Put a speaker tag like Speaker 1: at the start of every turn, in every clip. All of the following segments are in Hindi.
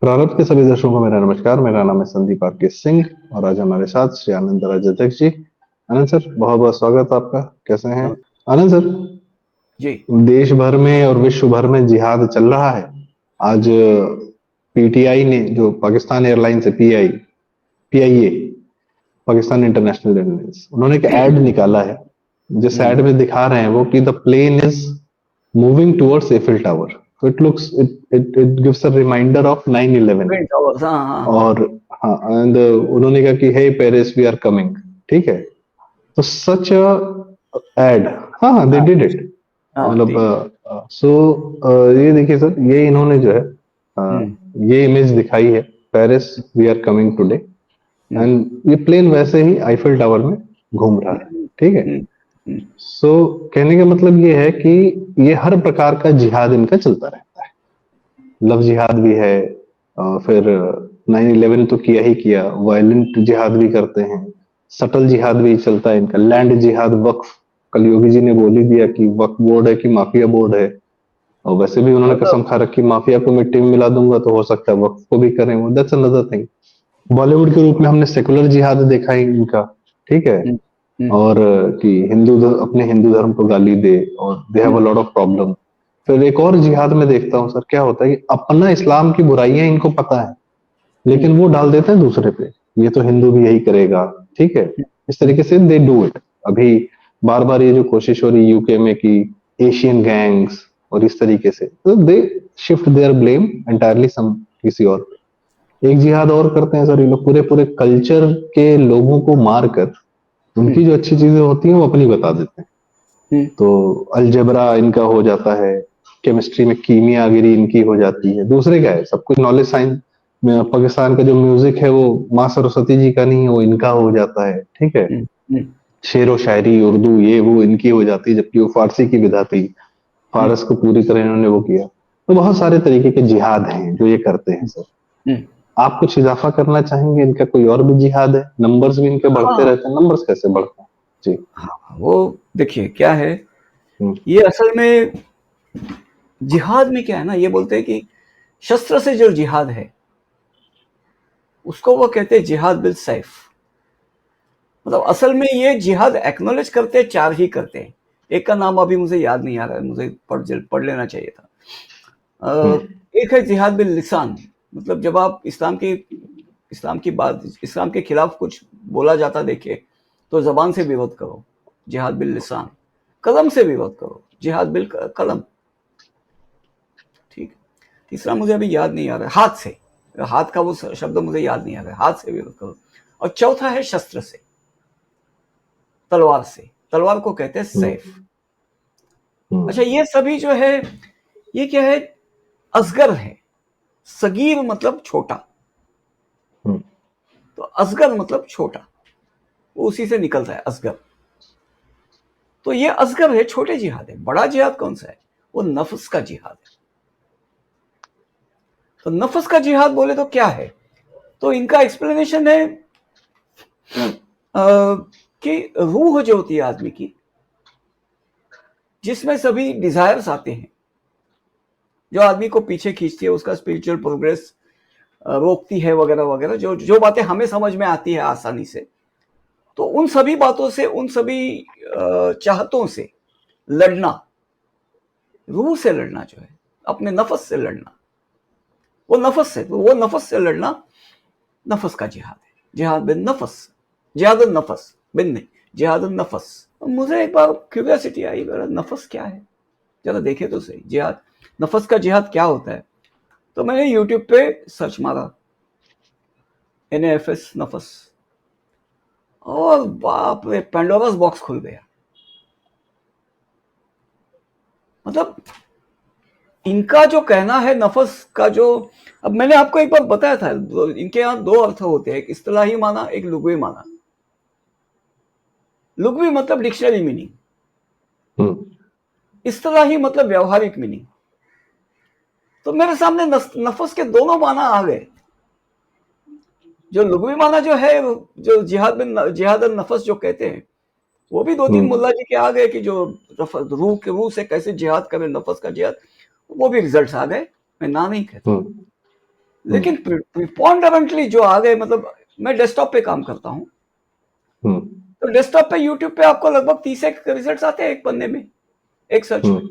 Speaker 1: प्रारंभ के सभी दर्शकों को मेरा नमस्कार। मेरा नाम है संदीप आरके सिंह और आज हमारे साथ श्री आनंद राज अध्यक्ष जी। आनंद सर, बहुत बहुत स्वागत है आपका। कैसे हैं
Speaker 2: नमस्ते
Speaker 1: आनंद सर?
Speaker 2: जी।
Speaker 1: देश भर में और विश्व भर में जिहाद चल रहा है। आज पीटीआई ने, जो पाकिस्तान एयरलाइंस है, पीआईए, पाकिस्तान इंटरनेशनल एयरलाइंस, उन्होंने एक ऐड निकाला है जिस
Speaker 2: हम्म।
Speaker 1: ऐड में दिखा रहे हैं वो कि the plane is moving towards Eiffel Tower. तो it gives a reminder of 9/11।
Speaker 2: Twin towers, हाँ हाँ हाँ।
Speaker 1: और हाँ, एंड उन्होंने कहा कि hey Paris we are coming. ठीक है। तो सच एड, हाँ हाँ, दे
Speaker 2: हाँ
Speaker 1: डिड इट।
Speaker 2: हाँ,
Speaker 1: मतलब
Speaker 2: ठीक।
Speaker 1: सो ये देखिए सर, ये इन्होंने जो है
Speaker 2: हम्म
Speaker 1: ये इमेज दिखाई है, Paris we are coming today.
Speaker 2: Hmm
Speaker 1: and ये प्लेन वैसे ही आईफिल टावर में घूम रहा है।
Speaker 2: हम्म
Speaker 1: ठीक है।
Speaker 2: हम्म हम्म।
Speaker 1: सो कहने का मतलब ये है कि ये हर प्रकार का जिहाद इनका चलता रहता है। लव जिहाद भी है, फिर 9/11 तो किया ही किया, वायलेंट जिहाद भी करते हैं, सटल जिहाद भी चलता है इनका, लैंड जिहाद, वक्फ। कल योगी जी ने बोल ही दिया कि वक्फ बोर्ड है कि माफिया बोर्ड है। और वैसे भी उन्होंने
Speaker 2: मतलब
Speaker 1: कसम खा रखी, माफिया को मिट्टी में मिला दूंगा, तो हो सकता है वक्फ को भी करें वो। That's another thing. बॉलीवुड के रूप में हमने सेकुलर जिहाद देखा है इनका। ठीक है।
Speaker 2: हम्म हम्म
Speaker 1: और कि अपने हिंदू धर्म को गाली दे, और they have a
Speaker 2: hmm
Speaker 1: lot of problem. फिर एक और जिहाद में देखता हूँ सर, क्या होता है कि अपना इस्लाम की बुराइयां इनको पता है,
Speaker 2: हम्म
Speaker 1: लेकिन वो डाल देते हैं दूसरे पे। ये तो हिंदू भी यही करेगा। ठीक है। इस
Speaker 2: हम्म
Speaker 1: तरीके से दे डू इट। अभी बार बार ये जो कोशिश हो रही है यूके में कि एशियन गैंग्स और इस तरीके से, तो they shift their blame entirely some किसी और पे। एक जिहाद और करते हैं सर ये लोग, पूरे पूरे कल्चर के लोगों को मार कर
Speaker 2: हम्म
Speaker 1: उनकी जो अच्छी चीजें होती हैं वो अपनी बता देते हैं।
Speaker 2: हम्म।
Speaker 1: तो अलजेब्रा इनका हो जाता है, केमिस्ट्री में कीमियागिरी इनकी हो जाती है। दूसरे क्या है, सब कुछ नॉलेज साइंस में। पाकिस्तान का जो म्यूजिक है वो माँ सरस्वती जी का नहीं है, वो इनका हो जाता है। ठीक है।
Speaker 2: हम्म हम्म
Speaker 1: शेर व शायरी उर्दू ये वो इनकी हो जाती है, जबकि वो फारसी की विधा थी।
Speaker 2: हम्म
Speaker 1: फारस को पूरी तरह इन्होंने वो किया। तो बहुत सारे तरीके के जिहाद हैं जो ये करते हैं सर।
Speaker 2: हम्म।
Speaker 1: आप कुछ इजाफा करना चाहेंगे? इनका कोई और भी जिहाद है? नंबर्स भी इनके बढ़ते
Speaker 2: हाँ
Speaker 1: रहते हैं, नंबर्स कैसे बढ़ते हैं? जी।
Speaker 2: हाँ, वो देखिए क्या है।
Speaker 1: हम्म,
Speaker 2: ये असल में जिहाद में क्या है ना, ये बोलते हैं कि शस्त्र से जो जिहाद है उसको वो कहते हैं जिहाद बिल सैफ। मतलब असल में ये जिहाद एक्नॉलेज करते हैं, चार ही करते हैं। एक का नाम अभी मुझे याद नहीं आ रहा है, मुझे पढ़ लेना चाहिए था।
Speaker 1: हम्म,
Speaker 2: एक है जिहाद बिल लिसान। मतलब जब आप इस्लाम के खिलाफ कुछ बोला जाता देखे तो जबान से विरोध करो, जिहाद बिल लिसान। कलम से विरोध करो, जिहाद बिल कलम। ठीक। तीसरा मुझे अभी याद नहीं आ रहा है, हाथ से। हाथ का वो शब्द मुझे याद नहीं आ रहा है, हाथ से विरोध करो। और चौथा है शस्त्र से, तलवार से। तलवार को कहते हैं
Speaker 1: हम्म,
Speaker 2: सैफ।
Speaker 1: हम्म,
Speaker 2: अच्छा, ये सभी जो है, ये क्या है, असगर है। सगीर मतलब छोटा,
Speaker 1: हम्म,
Speaker 2: तो असगर मतलब छोटा, वो उसी से निकलता है असगर। तो ये असगर है, छोटे जिहाद है। बड़ा जिहाद कौन सा है? वो नफ्स का जिहाद है। तो नफ्स का जिहाद बोले तो क्या है? तो इनका एक्सप्लेनेशन है कि रूह जो होती है आदमी की, जिसमें सभी डिजायर्स आते हैं, जो आदमी को पीछे खींचती है, उसका स्पिरिचुअल प्रोग्रेस रोकती है, वगैरह वगैरह, जो जो बातें हमें समझ में आती है आसानी से। तो उन सभी बातों से, उन सभी चाहतों से लड़ना, रूह से लड़ना जो है, अपने नफस से लड़ना, वो नफस से लड़ना नफस का जिहाद है। जिहाद बिन नफस, जिहाद नफस बिन नहीं, जिहाद नफस। मुझे एक बार क्यूरियोसिटी आई, नफस क्या है, जरा देखे तो सही। जिहाद, नफस का जिहाद क्या होता है? तो मैंने यूट्यूब पे सर्च मारा, NAFS नफस, और बाप रे, पेंडोरास बॉक्स खुल गया। मतलब इनका जो कहना है नफस का जो, अब मैंने आपको एक बार बताया था, इनके यहाँ दो अर्थ होते हैं, एक इस्तिलाही माना, एक लुगवी माना। लुगवी मतलब डिक्शनरी मीनिंग,
Speaker 1: हम्म,
Speaker 2: इस्तिलाही मतलब व्यवहारिक मीनिंग। तो मेरे सामने नफस के दोनों माना आ गए। जो लुगवी माना जो है, जो जिहाद नफस जो कहते हैं, वो भी दो तीन
Speaker 1: हम्म,
Speaker 2: मुल्ला जी के आ गए कि जो रूह से कैसे जिहाद करे, नफस का जिहाद। वो भी रिजल्ट्स आ गए, मैं ना नहीं कहता।
Speaker 1: हम्म,
Speaker 2: लेकिन प्रिपॉन्डरेंटली जो आ गए, मतलब मैं डेस्कटॉप पे काम करता हूँ, तो डेस्कटॉप पे यूट्यूब पे आपको लगभग 30 रिजल्ट्स आते हैं एक पन्ने में, एक सर्च में।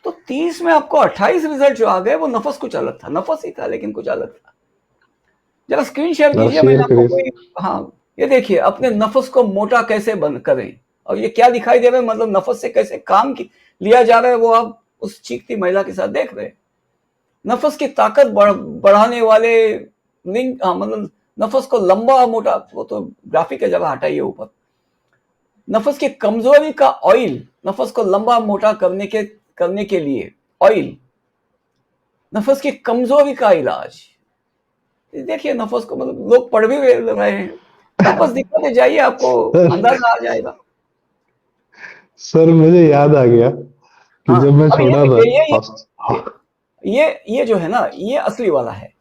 Speaker 2: तो 30 में आपको 28 रिजल्ट जो आ गए वो नफस कुछ अलग था, नफस ही था लेकिन कुछ अलग था। जरा स्क्रीन शेयर कीजिए, मैंने आपको कोई, हाँ ये देखिए, अपने नफस को मोटा कैसे बंद करें, और ये क्या दिखाई दे रहा है, मतलब नफस से कैसे काम लिया जा रहा है, वो आप उस चीखती महिला के साथ देख रहे हैं। नफस की ताकत बढ़ाने वाले लिंक, हाँ मतलब नफस को लंबा मोटा, वो तो ग्राफिक है, जगह हटाइए ऊपर। नफस की कमजोरी का ऑयल, नफस को लंबा मोटा करने के लिए ऑयल, नफस की कमजोरी का इलाज। देखिए नफस को, मतलब लोग पढ़ भी रहे हैं, नफस दिखाते जाइए, आपको अंदाजा आ जाएगा।
Speaker 1: सर मुझे याद आ गया कि
Speaker 2: हाँ,
Speaker 1: जब मैं
Speaker 2: अब
Speaker 1: छोटा था,
Speaker 2: ये जो है ना, ये असली वाला है।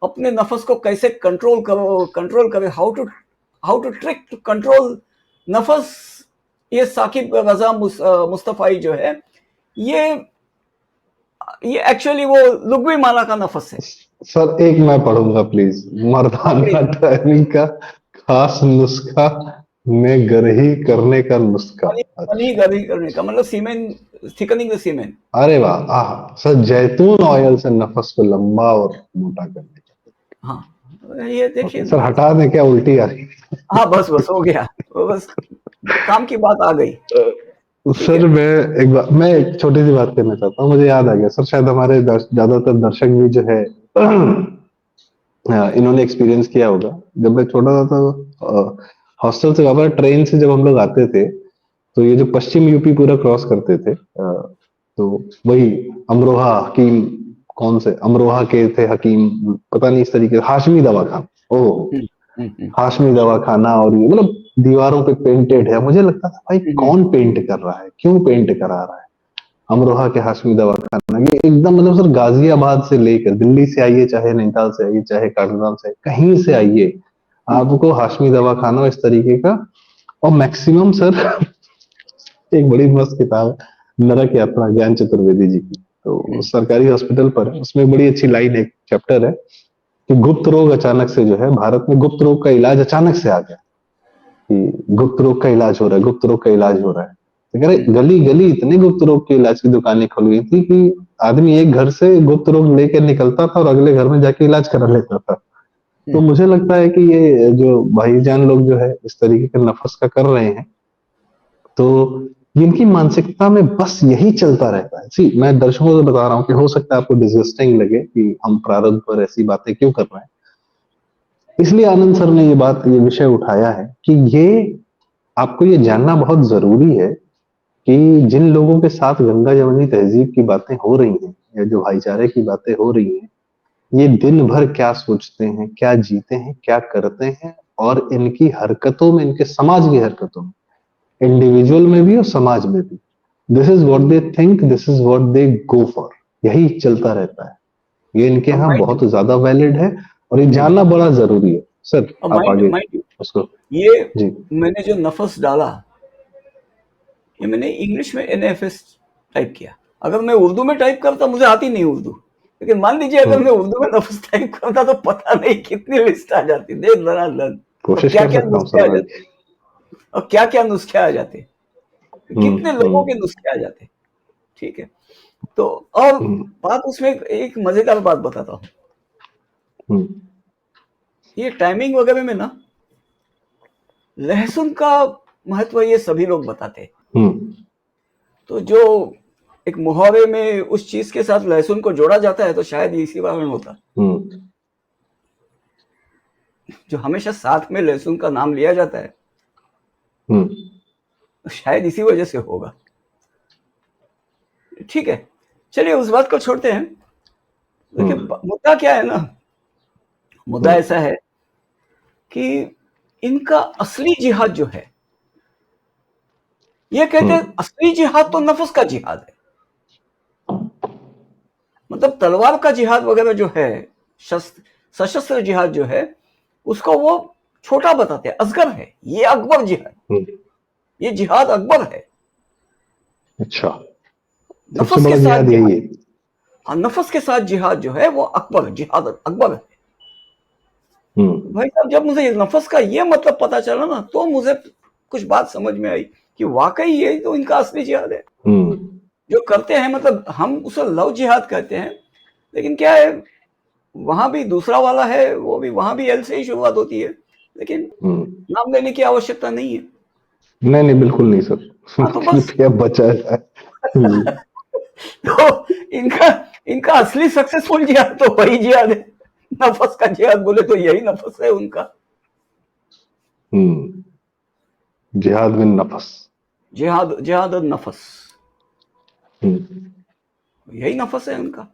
Speaker 2: अपने नफस को कैसे कंट्रोल करो, how to trick to control नफस। ये साकिब रजा मुस्तफाई जो है, ये एक्चुअली वो लुगवी माला का नफस है।
Speaker 1: सर एक मैं पढ़ूंगा प्लीज, मर्दाना ड्राइविंग का खास नुस्खा में गरही करने का नुस्खा। अच्छा,
Speaker 2: गरही करने का मतलब सीमेन, थिकनिंग द सीमेन।
Speaker 1: अरे वाह, सर जैतून ऑयल से नफस को लंबा और मोटा करने का।
Speaker 2: हाँ ये देखिए
Speaker 1: सर
Speaker 2: नफस।
Speaker 1: हटा दें क्या, उल्टी आ रही?
Speaker 2: हाँ बस बस हो गया, वो बस काम की बात आ गई। ठीक है।
Speaker 1: सर मैं एक छोटी सी बात कहना चाहता हूँ, मुझे याद आ गया सर, शायद हमारे ज्यादातर दर्शक भी जो है इन्होंने एक्सपीरियंस किया होगा। जब मैं छोटा था तो हॉस्टल से वापस ट्रेन से जब हम लोग आते थे, तो ये जो पश्चिम यूपी पूरा क्रॉस करते थे, तो वही अमरोहा हकीम, कौन से अमरोहा के थे हकीम, पता नहीं, इस तरीके हाशमी दवाखाना, ओह हाशमी दवाखाना, और ये मतलब दीवारों पे पेंटेड है। मुझे लगता था भाई कौन पेंट कर रहा है, क्यों पेंट करा रहा है। अमरोहा के हाशमी दवाखाना, ये एकदम मतलब सर गाजियाबाद से लेकर दिल्ली से आइए, चाहे नैनीताल से आइए, चाहे काठगोदाम से, कहीं से आइए, आपको हाशमी दवाखाना इस तरीके का। और मैक्सिमम सर एक बड़ी मस्त किताब है नरक यात्रा, ज्ञान चतुर्वेदी जी की, तो सरकारी हॉस्पिटल पर है, उसमें बड़ी अच्छी लाइन, एक चैप्टर है कि गुप्त रोग अचानक से जो है, भारत में गुप्त रोग का इलाज अचानक से आ गया, कि गुप्त रोग का इलाज हो रहा है, गुप्त रोग का इलाज हो रहा है। तो कह रहे गली गली इतने गुप्त रोग के इलाज की दुकानें खुल गई थी कि आदमी एक घर से गुप्त रोग लेकर निकलता था और अगले घर में जाके इलाज करा लेता था। तो मुझे लगता है कि ये जो भाईजान लोग जो है इस तरीके का नफस का कर रहे हैं, तो इनकी मानसिकता में बस यही चलता रहता है। सी मैं दर्शकों को बता रहा हूँ कि हो सकता है आपको डिसगस्टिंग लगे कि हम प्रारंभ पर ऐसी बातें क्यों कर रहे हैं, इसलिए आनंद सर ने ये विषय उठाया है कि ये आपको ये जानना बहुत जरूरी है कि जिन लोगों के साथ गंगा जमुनी तहजीब की बातें हो रही हैं, या जो भाईचारे की बातें हो रही हैं, ये दिन भर क्या सोचते हैं, क्या जीते हैं, क्या करते हैं, और इनकी हरकतों में, इनके समाज की हरकतों में, इंडिविजुअल में भी और समाज में भी, this is what they think, this is what they go for, यही चलता रहता है। ये इनके
Speaker 2: अब
Speaker 1: यहाँ बहुत ज्यादा वैलिड है और ये जानना बड़ा जरूरी है। सर आप आगे उसको।
Speaker 2: ये
Speaker 1: जी,
Speaker 2: मैंने जो नफस डाला, ये मैंने इंग्लिश में NFS टाइप किया। अगर मैं उर्दू में टाइप करता, मुझे आती नहीं उर्दू, लेकिन मान लीजिए अगर मैं उर्दू में नफस टाइप करता तो पता नहीं कितनी लिस्ट आ जाती, दे दनादन, और
Speaker 1: कोशिश
Speaker 2: क्या
Speaker 1: कर
Speaker 2: क्या
Speaker 1: सकता हूँ
Speaker 2: नुस्खे
Speaker 1: सर
Speaker 2: आ
Speaker 1: भाई।
Speaker 2: जाते, और क्या क्या नुस्खे आ जाते, कितने लोगों के नुस्खे आ जाते। ठीक है। तो और बात उसमें एक मजेदार बात बताता हूँ। ये टाइमिंग वगैरह में ना, लहसुन का महत्व ये सभी लोग बताते हैं। तो जो एक मुहावरे में उस चीज के साथ लहसुन को जोड़ा जाता है, तो शायद इसी कारण होता, जो हमेशा साथ में लहसुन का नाम लिया जाता है, तो शायद इसी वजह से होगा। ठीक है, चलिए उस बात को छोड़ते हैं। देखिए मुद्दा क्या है ना, मुद्दा ऐसा है कि इनका असली जिहाद जो है, ये कहते हैं असली जिहाद तो नफ्स का जिहाद है। मतलब तलवार का जिहाद वगैरह जो है, सशस्त्र जिहाद जो है, उसको वो छोटा बताते हैं, असगर है। ये अकबर जिहाद, ये जिहाद अकबर है।
Speaker 1: अच्छा, सबसे
Speaker 2: नफ्स
Speaker 1: बड़ा
Speaker 2: के साथ
Speaker 1: जिहाद यही है।
Speaker 2: नफस के साथ जिहाद जो है वो अकबर, जिहाद अकबर है। भाई साहब, जब मुझे नफस का ये मतलब पता चला ना, तो मुझे कुछ बात समझ में आई कि वाकई ये तो इनका असली जिहाद है जो करते हैं। मतलब हम उसे लव जिहाद कहते हैं, लेकिन क्या है, वहां भी दूसरा वाला है, वो भी वहां भी एल से ही शुरुआत होती है, लेकिन नाम लेने की आवश्यकता नहीं है।
Speaker 1: नहीं नहीं, बिल्कुल नहीं सर।
Speaker 2: हाँ तो बस
Speaker 1: कृपया बचा जाए।
Speaker 2: तो इनका इनका असली सक्सेसफुल जिहाद तो वही जिहाद है। नफस का जिहाद बोले तो यही नफस है उनका।
Speaker 1: जिहाद बिन नफस।
Speaker 2: जिहाद जिहाद और नफस, यही नफस है उनका।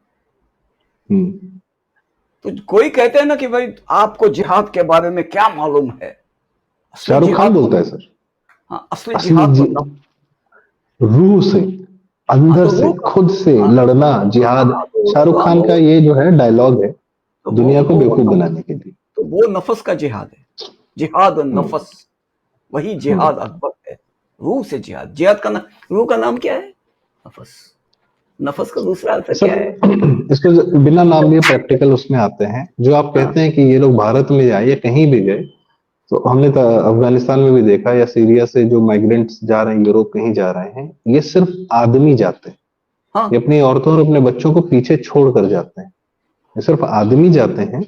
Speaker 2: तो कोई कहते हैं ना कि भाई आपको जिहाद के बारे में क्या मालूम है, असली
Speaker 1: शाहरुख खान
Speaker 2: जिहाद
Speaker 1: बोलता है सर,
Speaker 2: हाँ, असली
Speaker 1: असली
Speaker 2: जिहाद तो नफस।
Speaker 1: रूह से,
Speaker 2: हाँ
Speaker 1: अंदर
Speaker 2: तो
Speaker 1: से,
Speaker 2: रूह का,
Speaker 1: खुद से
Speaker 2: हाँ
Speaker 1: लड़ना जिहाद।
Speaker 2: हाँ, तो
Speaker 1: शाहरुख खान का ये जो है डायलॉग है
Speaker 2: तो
Speaker 1: दुनिया को बेवकूफ बनाने के लिए।
Speaker 2: तो वो नफस का जिहाद है, जिहाद और नफस, वही जिहाद अकबर है। रूह से जिहाद, जिहाद का रूह का नाम क्या है? नफस। नफस का दूसरा अर्थ
Speaker 1: सर
Speaker 2: क्या है?
Speaker 1: इसको बिना नाम लिए प्रैक्टिकल उसमें आते हैं। जो आप
Speaker 2: हाँ
Speaker 1: कहते हैं कि ये लोग भारत में जाए या कहीं भी गए, तो हमने तो अफगानिस्तान में भी देखा, या सीरिया से जो माइग्रेंट्स जा रहे हैं यूरोप कहीं जा रहे हैं, ये सिर्फ आदमी जाते हैं। ये
Speaker 2: हाँ,
Speaker 1: अपनी औरतों और अपने बच्चों को पीछे छोड़ कर जाते हैं। ये सिर्फ आदमी जाते हैं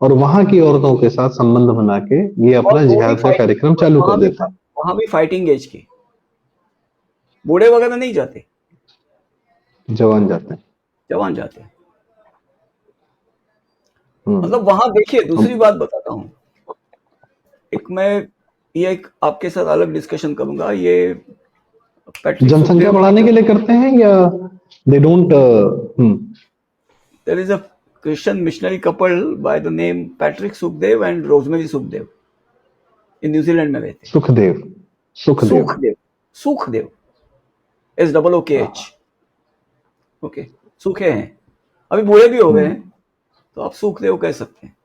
Speaker 1: और वहां की औरतों के साथ संबंध बना के ये
Speaker 2: और
Speaker 1: अपना
Speaker 2: वो भी
Speaker 1: जिहाद का कार्यक्रम चालू कर देते हैं।
Speaker 2: वहां भी फाइटिंग एज के बूढ़े वगैरह नहीं जाते,
Speaker 1: जवान जाते हैं।
Speaker 2: जवान जाते हैं।
Speaker 1: हम्म।
Speaker 2: मतलब वहां देखिए, दूसरी
Speaker 1: अब
Speaker 2: बात बताता हूँ। ये एक आपके साथ अलग डिस्कशन करूंगा। ये पैट्रिक
Speaker 1: जनसंख्या
Speaker 2: सुखदेव,
Speaker 1: बढ़ाने के लिए करते हैं या they don't?
Speaker 2: There is a Christian missionary couple by the name Patrick Sukhdev and Rosemary Sukhdev, in New Zealand में रहते हैं।
Speaker 1: सुखदेव, सुखदेव।
Speaker 2: सुखदेव, सुखदेव, SOOKH।
Speaker 1: हाँ।
Speaker 2: ओके, सूखे हैं, अभी बूढ़े भी हो गए
Speaker 1: हम्म।
Speaker 2: हैं, तो आप सुखदेव कह सकते हैं।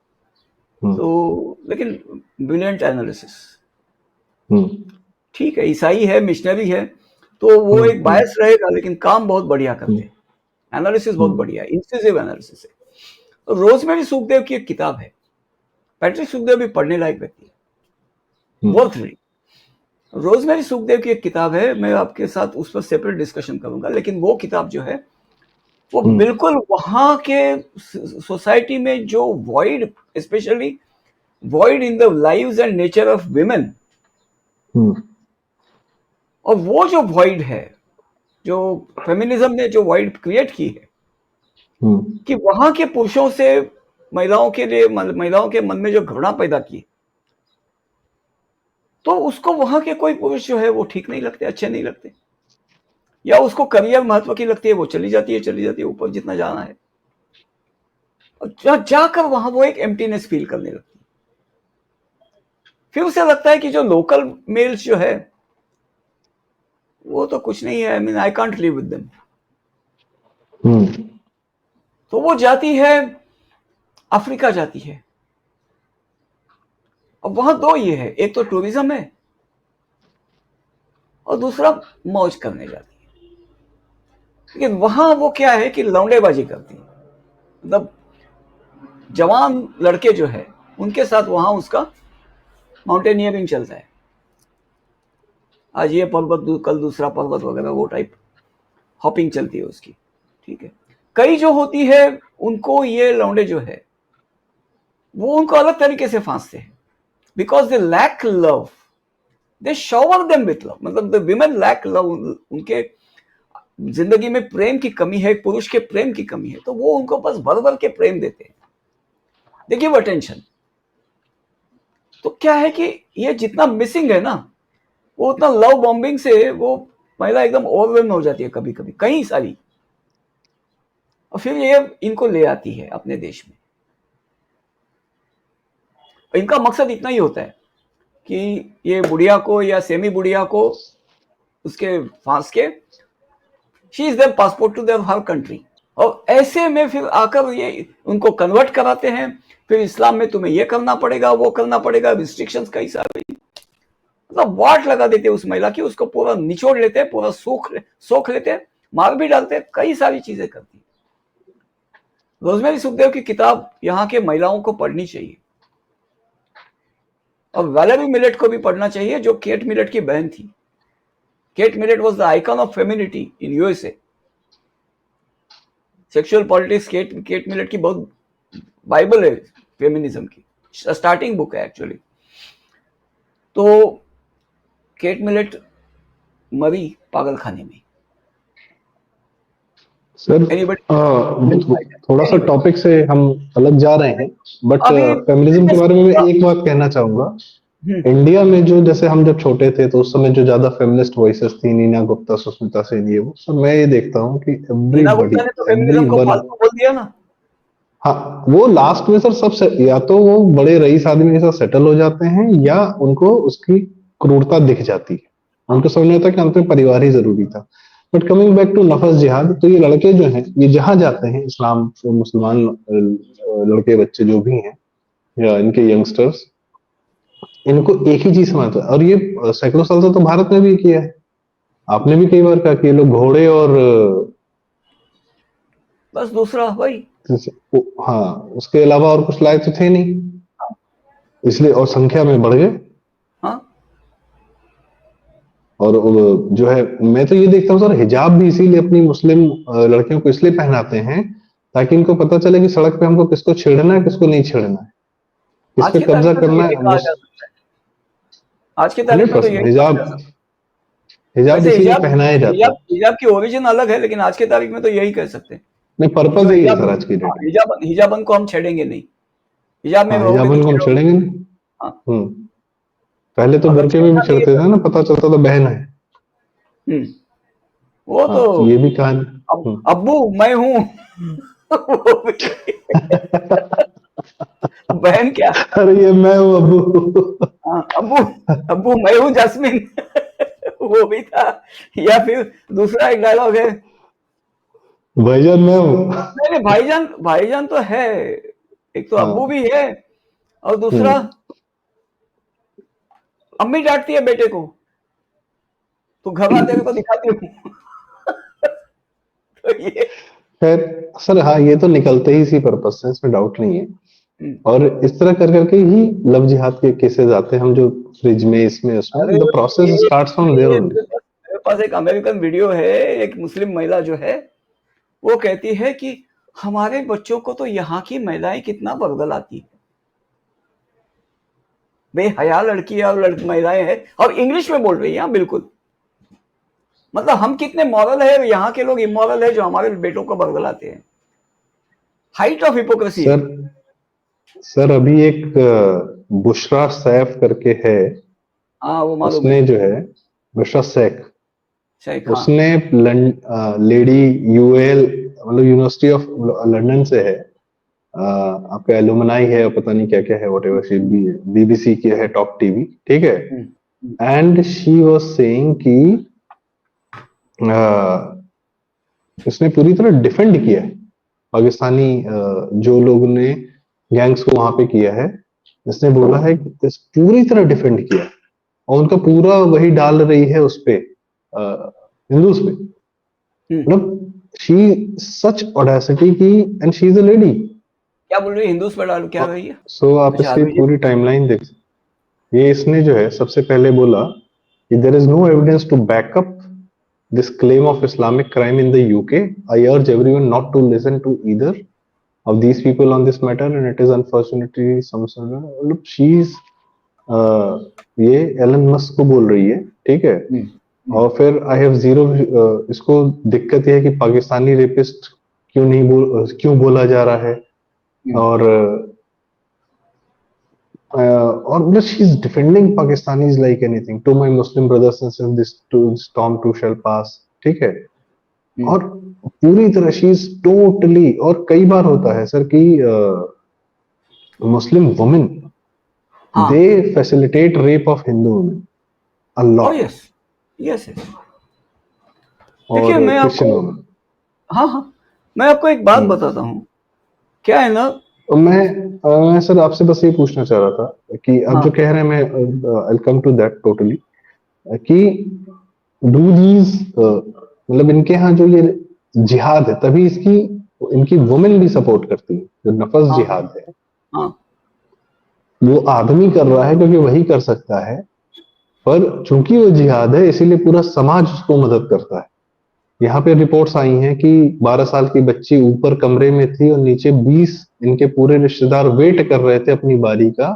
Speaker 2: तो लेकिन ब्रिलियंट एनालिसिस, ठीक है, ईसाई है, मिशनरी है, तो वो एक बायस रहेगा, लेकिन काम बहुत बढ़िया करते हैं, एनालिसिस बहुत बढ़िया, इंसिसिव एनालिसिस है। तो रोजमेरी सुखदेव की एक किताब है, पैट्रिक सुखदेव भी पढ़ने लायक व्यक्ति है, वर्थ रीडिंग। रोजमेरी सुखदेव की एक किताब है, मैं आपके साथ उस पर सेपरेट डिस्कशन करूंगा, लेकिन वो किताब जो है वो बिल्कुल वहां के सोसाइटी में जो void, specially void in the lives and nature of women, और वो जो वॉइड है, जो फेमिनिज्म ने जो वॉइड क्रिएट की है, कि वहां के पुरुषों से महिलाओं के लिए, महिलाओं के मन में जो घृणा पैदा की, तो उसको वहां के कोई पुरुष जो है वो ठीक नहीं लगते, अच्छे नहीं लगते, या उसको करियर महत्व की लगती है, वो चली जाती है ऊपर जितना जाना है, और जाकर वहां वो एक एम्प्टीनेस फील करने लगती है। फिर उसे लगता है कि जो लोकल मेल्स जो है वो तो कुछ नहीं है, I can't live with them. तो वो जाती है, अफ्रीका जाती है, और वहां दो ये है, एक तो टूरिज्म है और दूसरा मौज करने जाती है। लेकिन वहां वो क्या है कि लौंडेबाजी करती है, मतलब जवान लड़के जो है उनके साथ वहां उसका माउंटेनियरिंग चलता है, आज ये पर्वत कल दूसरा पर्वत वगैरह, वो टाइप हॉपिंग चलती है उसकी, ठीक है। कई जो होती है उनको ये लौंडे जो है वो उनको अलग तरीके से फांसते हैं, because they lack love, they shower them with love, मतलब द विमेन लैक लव, उनके जिंदगी में प्रेम की कमी है, पुरुष के प्रेम की कमी है, तो वो उनको बस भर भर के प्रेम देते हैं, दे गिव अटेंशन। तो क्या है कि ये जितना मिसिंग है ना, वो उतना लव बॉम्बिंग से वो महिला एकदम ओवरवेल्म हो जाती है कभी कभी, कई सारी, और फिर ये इनको ले आती है अपने देश में। इनका मकसद इतना ही होता है कि ये बुढ़िया को या सेमी बुढ़िया को उसके फांस के, she is their passport to their her country, और ऐसे में फिर आकर ये उनको कन्वर्ट कराते हैं। फिर इस्लाम में तुम्हें ये करना पड़ेगा, वो करना पड़ेगा, रिस्ट्रिक्शंस कई सारे, मतलब वाट लगा देते हैं उस महिला की, उसको पूरा निचोड़ लेते हैं, पूरा सोख लेते हैं, मार भी डालते हैं, कई सारी चीजें करती है। रोजमेरी सुखदेव की किताब यहाँ के महिलाओं को पढ़नी चाहिए, और वैलेरी मिलेट को भी पढ़ना चाहिए, जो केट मिलेट की बहन थी। Cat millet was the icon of femininity in USA. Sexual politics cat millet की बहुत बाइबल है फेमिनिज्म की, स्टार्टिंग बुक है एक्चुअली। तो केट मिलेट मरी पागल खाने में।
Speaker 1: Sir
Speaker 2: Anybody?
Speaker 1: थोड़ा सा
Speaker 2: Anyway,
Speaker 1: टॉपिक से हम अलग जा रहे हैं, बट
Speaker 2: अभी
Speaker 1: फेमिनिज्म के बारे में मैं एक बात कहना चाहूंगा।
Speaker 2: हम्म,
Speaker 1: इंडिया में जो, जैसे हम जब छोटे थे तो उस समय जो ज्यादा फेमिनिस्ट वॉइसेस थी, नीना गुप्ता, सुष्मिता सेन, ये वो सब, मैं ये देखता हूँ कि
Speaker 2: नीना गुप्ता ने तो फेमिनिज्म को फालतू बोल दिया ना।
Speaker 1: हाँ, वो लास्ट में सर या तो वो बड़े रईस आदमी के साथ सेटल हो जाते हैं, या उनको उसकी क्रूरता दिख जाती है। उनको समझ में आता है कि अंत में परिवार ही जरूरी था। बट कमिंग बैक टू नफस जिहाद, तो ये लड़के जो हैं, ये जहां जाते हैं, इस्लाम मुसलमान लड़के बच्चे जो भी हैं, या इनके यंगस्टर्स, इनको एक ही चीज समझता है, और ये सैकड़ों साल से तो भारत में भी किया है। आपने भी कई बार कहा कि ये लोग घोड़े और
Speaker 2: बस दूसरा भाई,
Speaker 1: हाँ, उसके अलावा और कुछ लायक तो थे नहीं, इसलिए और संख्या में बढ़ गए।
Speaker 2: हाँ
Speaker 1: और जो है, मैं तो ये देखता हूँ सर, हिजाब भी इसीलिए अपनी मुस्लिम लड़कियों को इसलिए पहनाते हैं ताकि इनको पता चले कि सड़क पे हमको किसको छेड़ना है, किसको नहीं छेड़ना है, किस
Speaker 2: आज
Speaker 1: पे
Speaker 2: की
Speaker 1: कब्जा
Speaker 2: तारीख में तो
Speaker 1: करना
Speaker 2: यही
Speaker 1: है।
Speaker 2: कहा जा सकता है। आज की तारीख में तो
Speaker 1: 100%
Speaker 2: यही कहा जा
Speaker 1: हिजाब,
Speaker 2: सकता है।
Speaker 1: हिजाब
Speaker 2: वैसे
Speaker 1: इसीलिए
Speaker 2: हिजाब
Speaker 1: पहनाए जाते
Speaker 2: हिजाब
Speaker 1: हैं।
Speaker 2: हिजाब की ओरिजिन अलग है, लेकिन आज की तारीख में तो यही कह सकते हैं
Speaker 1: नहीं,
Speaker 2: कि
Speaker 1: पर्पज
Speaker 2: जो
Speaker 1: यही है
Speaker 2: हिजाब,
Speaker 1: सर आज की
Speaker 2: हाँ,
Speaker 1: डेट में।
Speaker 2: हिजाबन को हम छेड़ेंगे नहीं। हिजाब में
Speaker 1: हाँ,
Speaker 2: रहोगे तो
Speaker 1: हिजाबन को हम
Speaker 2: छेड़ोगे।
Speaker 1: छेड़ेंगे नहीं।
Speaker 2: हाँ,
Speaker 1: पहले तो
Speaker 2: अगर
Speaker 1: बुरके में भी
Speaker 2: छेड़ना नहीं है
Speaker 1: छेड़ते थे ना, पता चलता था बहन है।
Speaker 2: हम्म, वो
Speaker 1: हाँ,
Speaker 2: तो
Speaker 1: तो ये भी कहानी।
Speaker 2: अब्बू मैं हूँ। वो भी बहन क्या,
Speaker 1: अरे ये मैं हूँ अब्बू।
Speaker 2: हाँ, अब्बू, अब्बू मैं हूँ जैस्मिन। वो भी था। या फिर दूसरा एक डायलॉग है,
Speaker 1: भाईजान मैं हूँ।
Speaker 2: नहीं नहीं, भाईजान भाईजान तो है, एक तो अब्बू
Speaker 1: हाँ।
Speaker 2: भी है, और दूसरा
Speaker 1: हम्म।
Speaker 2: अम्मी डांटती है बेटे को, तो घर आते को दिखाती हूँ। तो ये
Speaker 1: खैर सर, हाँ, ये तो निकलते ही इसी पर्पज से, इसमें डाउट नहीं है।
Speaker 2: हम्म,
Speaker 1: और इस तरह कर करके ही लव जिहाद के केसेस आते हैं, हम जो फ्रिज में, इसमें
Speaker 2: अरे
Speaker 1: उसमें, द प्रोसेस
Speaker 2: ये
Speaker 1: स्टार्ट्स फ्रॉम देयर ओनली।
Speaker 2: मेरे पास एक अमेरिकन वीडियो है। एक मुस्लिम महिला जो है, वो कहती है कि हमारे बच्चों को तो यहाँ की महिलाएं कितना बरगलाती है, बेहया लड़की और महिलाएं हैं, और इंग्लिश में बोल रही है। हाँ, बिल्कुल, मतलब हम कितने मॉरल है, यहाँ के लोग इमोरल है जो हमारे बेटों को बरगलाते हैं। हाइट ऑफ हिपोक्रेसी है।
Speaker 1: सर सर अभी एक बुशरा सैफ करके है,
Speaker 2: हाँ, वो मालूम है।
Speaker 1: उसने जो है, बुशरा सैफ,
Speaker 2: शेख, हाँ।
Speaker 1: उसने लेडी यूएल, मतलब यूनिवर्सिटी ऑफ लंदन से है, आपका एलुमनाई है, पता नहीं क्या क्या है, what ever she be, BBC की है, टॉप टीवी, ठीक है।
Speaker 2: हम्म, हम्म,
Speaker 1: एंड शी वाज सेइंग कि उसने पूरी तरह डिफेंड किया है पाकिस्तानी जो लोग ने गैंग्स को वहां पे किया है। इसने बोला है कि इस पूरी तरह डिफेंड किया है, और उनका पूरा वही डाल रही है उस पे, हिंदूज पे,
Speaker 2: हम्म।
Speaker 1: मतलब शी सच ऑडेसिटी की, and she is a lady.
Speaker 2: क्या बोल रही है, हिंदूज पर डाल क्या रही है?
Speaker 1: सो आप
Speaker 2: अच्छा,
Speaker 1: इसकी
Speaker 2: अभी
Speaker 1: पूरी टाइमलाइन देख, ये इसने जो है सबसे पहले बोला कि there is no evidence to back up this claim of Islamic crime in the UK. I urge everyone not to listen to either of these people on this matter, and it is unfortunately some sort of, मतलब she's ये एलन मस्क को बोल रही है, ठीक है। और फिर आई हैव जीरो, इसको दिक्कत ये है कि पाकिस्तानी रेपिस्ट क्यों बोला जा रहा है, और मतलब she is defending Pakistanis like anything, to my Muslim brothers and sisters, this too storm too shall pass, ठीक है। और पूरी तरह शी इज टोटली, और कई बार होता है सर कि मुस्लिम वुमेन,
Speaker 2: हाँ,
Speaker 1: they facilitate rape of Hindu women a
Speaker 2: oh
Speaker 1: lot,
Speaker 2: yes, yes yes.
Speaker 1: और
Speaker 2: देखिए मैं
Speaker 1: क्रिश्चियन
Speaker 2: आपको,
Speaker 1: वुमेन।
Speaker 2: हाँ हाँ, मैं आपको एक बात बताता हूँ। क्या है ना,
Speaker 1: तो मैं सर आपसे बस ये पूछना चाह रहा था कि आप
Speaker 2: हाँ,
Speaker 1: जो कह रहे हैं, मैं आई कम टू दैट टोटली, कि डू दीज, मतलब इनके यहाँ जो ये जिहाद है, तभी इसकी तो इनकी वुमेन भी सपोर्ट करती है। जो नफस
Speaker 2: हाँ
Speaker 1: जिहाद है
Speaker 2: हाँ
Speaker 1: वो आदमी कर रहा है क्योंकि वही कर सकता है, पर चूंकि वो जिहाद है इसीलिए पूरा समाज उसको मदद करता है। यहाँ पे रिपोर्ट्स आई हैं कि 12 साल की बच्ची ऊपर कमरे में थी और नीचे 20 इनके पूरे रिश्तेदार वेट कर रहे थे अपनी बारी का,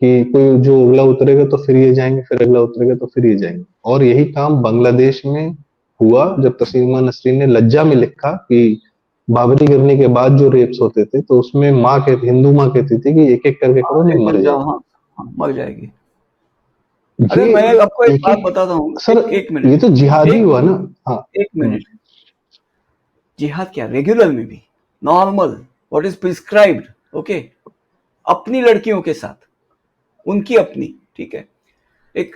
Speaker 1: कि कोई जो अगला उतरेगा तो फिर ये जाएंगे, फिर अगला उतरेगा तो फिर ये जाएंगे। और यही काम बांग्लादेश में हुआ जब तस्लीमा नसरीन ने लज्जा में लिखा कि बाबरी गिरने के बाद जो रेप्स होते थे तो उसमें माँ कहती, हिंदू माँ कहती थी कि एक एक करके
Speaker 2: हाँ,
Speaker 1: करो नहीं
Speaker 2: एक
Speaker 1: मर
Speaker 2: एक जाओ,
Speaker 1: जाएगी।
Speaker 2: हाँ हाँ, मर जाएगी। अरे
Speaker 1: ये
Speaker 2: मैं आपको एक
Speaker 1: एक
Speaker 2: बात
Speaker 1: एक
Speaker 2: बताता हूँ,
Speaker 1: सर,
Speaker 2: एक मिनट,
Speaker 1: ये तो जिहादी
Speaker 2: एक
Speaker 1: हुआ ना। हाँ।
Speaker 2: एक मिनट। जिहाद क्या, रेगुलर में भी, normal, what is prescribed, okay, अपनी लड़कियों के साथ, उनकी अपनी, ठीक है। एक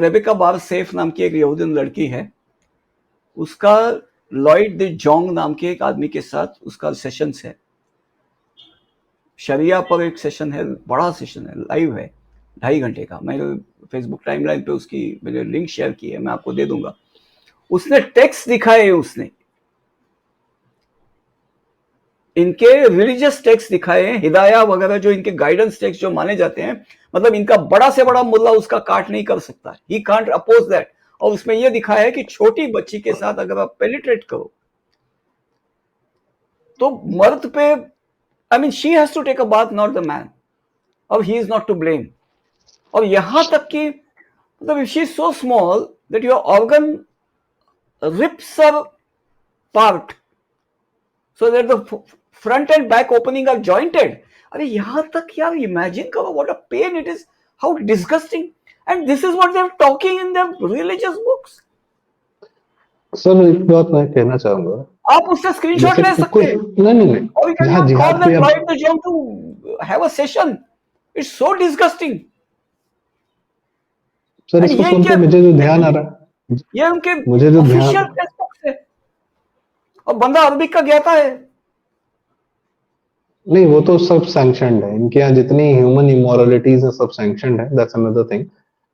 Speaker 2: रेबेका बार सेफ नाम की एक यहूदन लड़की है, उसका लॉयड द जोंग नाम के एक आदमी के साथ उसका सेशन है, शरिया पर एक सेशन है, बड़ा सेशन है, लाइव है, 2.5 घंटे का। मैंने फेसबुक टाइमलाइन पे उसकी मैंने लिंक शेयर की है, मैं आपको दे दूंगा। उसने टेक्स्ट दिखाए, उसने इनके रिलीजियस टेक्स्ट दिखाए हैं, हिदाया वगैरह, जो इनके गाइडेंस टेक्स्ट जो माने जाते हैं, मतलब इनका बड़ा से बड़ा मुल्ला उसका काट नहीं कर सकता, ही कांट अपोज दैट। और उसमें यह दिखाया है कि छोटी बच्ची के साथ अगर आप पेनिट्रेट करो तो मर्द पे, I mean she has to take a bath, not the man, और he is not to blame. और यहां तक कि मतलब if she is so small that your organ rips are part so that the front and back opening are jointed. अरे यहां तक यार, इमेजिन करो what a pain it is, how disgusting, and this is what they're talking in their religious books.
Speaker 1: Sir एक बात मैं कहना चाहूंगा,
Speaker 2: आप उससे स्क्रीनशॉट
Speaker 1: जैसे
Speaker 2: ले सकते
Speaker 1: कुछ
Speaker 2: हैं,
Speaker 1: नहीं नहीं नहीं,
Speaker 2: और you can
Speaker 1: जहाँ
Speaker 2: even call
Speaker 1: जिहाद
Speaker 2: them
Speaker 1: पे अब
Speaker 2: right to jump to have a session. It's so disgusting.
Speaker 1: Sir
Speaker 2: And
Speaker 1: इसको
Speaker 2: ये
Speaker 1: सुन
Speaker 2: इनके
Speaker 1: के मुझे जो ध्यान आ रहा है,
Speaker 2: ये उनके
Speaker 1: मुझे जो
Speaker 2: ऑफिशियल
Speaker 1: ध्यान,
Speaker 2: टेक्स्ट बुक्स है, और बंदा अरबिक का ज्ञाता है।
Speaker 1: नहीं वो तो सब सैंक्शनड है, इनके यहाँ जितनी ह्यूमन इमोरलिटीज है सब सैंक्शनड है, दैट्स अनदर थिंग।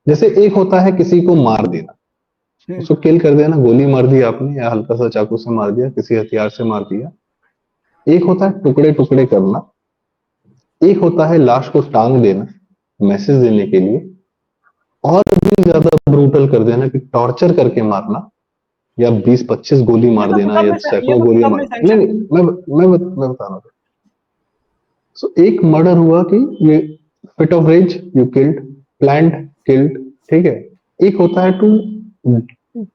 Speaker 1: जैसे एक होता है किसी को मार देना,
Speaker 2: हम्म,
Speaker 1: उसको किल कर देना, गोली मार दी आपने या हल्का सा चाकू से मार दिया, किसी हथियार से मार दिया। एक होता है टुकड़े टुकड़े करना, एक होता है लाश को टांग देना मैसेज देने के लिए, और भी ज्यादा ब्रूटल कर देना कि टॉर्चर करके मारना, या 20-25 गोली
Speaker 2: ये
Speaker 1: मार
Speaker 2: तो
Speaker 1: देना
Speaker 2: किताब
Speaker 1: या
Speaker 2: में, ये
Speaker 1: सैकड़ों
Speaker 2: तो
Speaker 1: गोलियां
Speaker 2: किताब
Speaker 1: मार,
Speaker 2: में
Speaker 1: नहीं
Speaker 2: सैंक्शन है।
Speaker 1: नहीं मैं बता रहा हूँ। सो एक मर्डर हुआ कि ये fit of rage you killed, planned, killed, ठीक है। एक होता है to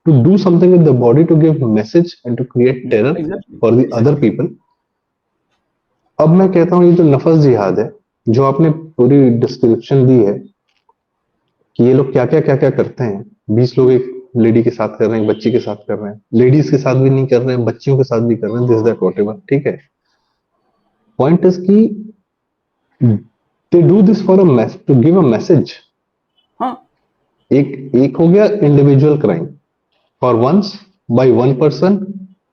Speaker 1: to do something with the body to give message and to create terror
Speaker 2: exactly,
Speaker 1: for the other
Speaker 2: exactly.
Speaker 1: People. अब मैं कहता हूँ ये जो नफस जिहाद है, जो आपने पूरी डिस्क्रिप्शन दी है कि ये लोग क्या क्या करते हैं, 20 लोग एक लेडी के साथ कर रहे हैं, एक बच्ची के साथ कर रहे हैं, लेडीज के साथ भी नहीं कर रहे हैं, बच्चियों के साथ भी कर रहे हैं, दिस दैट वॉट, ठीक है। पॉइंट इज की they do this for a to give a message.
Speaker 2: हाँ,
Speaker 1: एक एक हो गया individual crime for once by one person,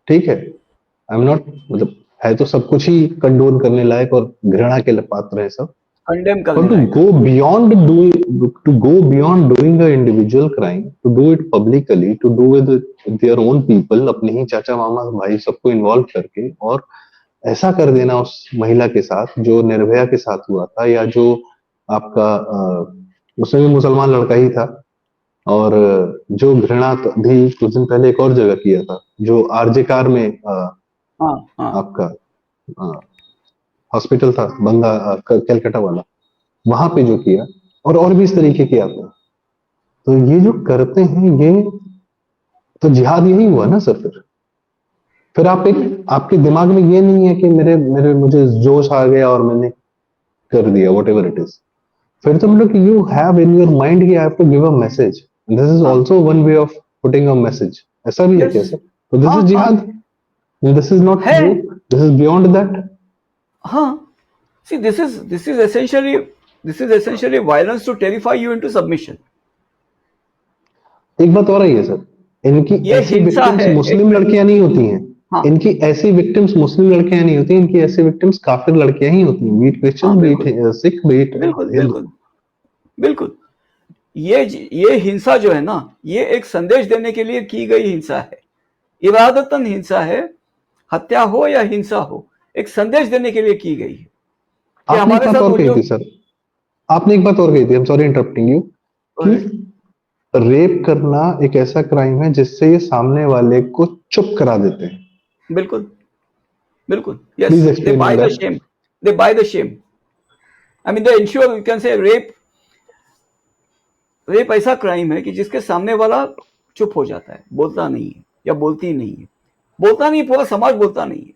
Speaker 1: ठीक है। आई एम नॉट, मतलब है तो सब कुछ ही कंडोन करने लायक और घृणा के पात्र है सब,
Speaker 2: कंडेम
Speaker 1: but
Speaker 2: करने
Speaker 1: to
Speaker 2: लायक है।
Speaker 1: go beyond doing the individual crime, to do it publicly, to do with their own people, अपने ही चाचा मामा भाई सबको इन्वॉल्व करके, और ऐसा कर देना उस महिला के साथ जो निर्भया के साथ हुआ था, या जो आपका उसमें भी मुसलमान लड़का ही था, और जो घृणा भी कुछ दिन पहले एक और जगह किया था, जो आरजे कार में
Speaker 2: हाँ हाँ,
Speaker 1: आपका हॉस्पिटल था बंगा, कलकत्ता वाला, वहां पे जो किया, और भी इस तरीके के आते हैं। तो ये जो करते हैं ये तो जिहाद यही हुआ ना सर। फिर आप एक, आपके दिमाग में ये नहीं है कि मेरे मेरे मुझे जोश आ गया और मैंने कर दिया वट एवर इट इज। फिर तो मतलब you have in your mind कि I have to give a message, this is
Speaker 2: हाँ,
Speaker 1: also one way of putting a message. ऐसा भी है
Speaker 2: यस,
Speaker 1: क्या सर? तो दिस
Speaker 2: हाँ
Speaker 1: इज
Speaker 2: हाँ,
Speaker 1: जिहाद, दिस इज नॉट
Speaker 2: है,
Speaker 1: joke, this is beyond that.
Speaker 2: हाँ। See, this is essentially violence to terrify you into submission.
Speaker 1: एक बात और है सर, इनकी
Speaker 2: ये
Speaker 1: ऐसी
Speaker 2: हिंसा
Speaker 1: विक्टिम्स
Speaker 2: है, एक
Speaker 1: मुस्लिम
Speaker 2: मिनट।
Speaker 1: लड़कियां नहीं होती हैं,
Speaker 2: हाँ
Speaker 1: इनकी ऐसी विक्टिम्स मुस्लिम लड़कियां नहीं होती, इनकी ऐसी विक्टिम्स काफिर लड़कियां ही होती हैं, बीट
Speaker 2: हाँ,
Speaker 1: क्रिश्चियंस, बीट
Speaker 2: बिल्कुल,
Speaker 1: सिख, बीट
Speaker 2: बिल्कुल,
Speaker 1: हिंदू।
Speaker 2: बिल्कुल, बिल्कुल। ये हिंसा जो है ना, ये एक संदेश देने के लिए की गई हिंसा है, इरादतन हिंसा है, हत्या हो या हिंसा हो, एक संदेश देने के लिए की गई है कि
Speaker 1: आपने एक
Speaker 2: हमारे
Speaker 1: बात
Speaker 2: साथ
Speaker 1: और
Speaker 2: वो
Speaker 1: कही
Speaker 2: जो
Speaker 1: थी सर, आपने एक बात और कही थी, I am sorry interrupting you, कि रेप करना एक ऐसा क्राइम है जिससे ये सामने वाले को चुप करा देते हैं।
Speaker 2: बिल्कुल बिल्कुल, yes,
Speaker 1: please
Speaker 2: they
Speaker 1: explain on
Speaker 2: by the
Speaker 1: that.
Speaker 2: Shame, they by the shame. I mean the ensure you can say rape, rape ऐसा क्राइम है कि जिसके सामने वाला चुप हो जाता है, बोलता नहीं है या बोलती नहीं है, बोलता नहीं, पूरा समाज बोलता नहीं है।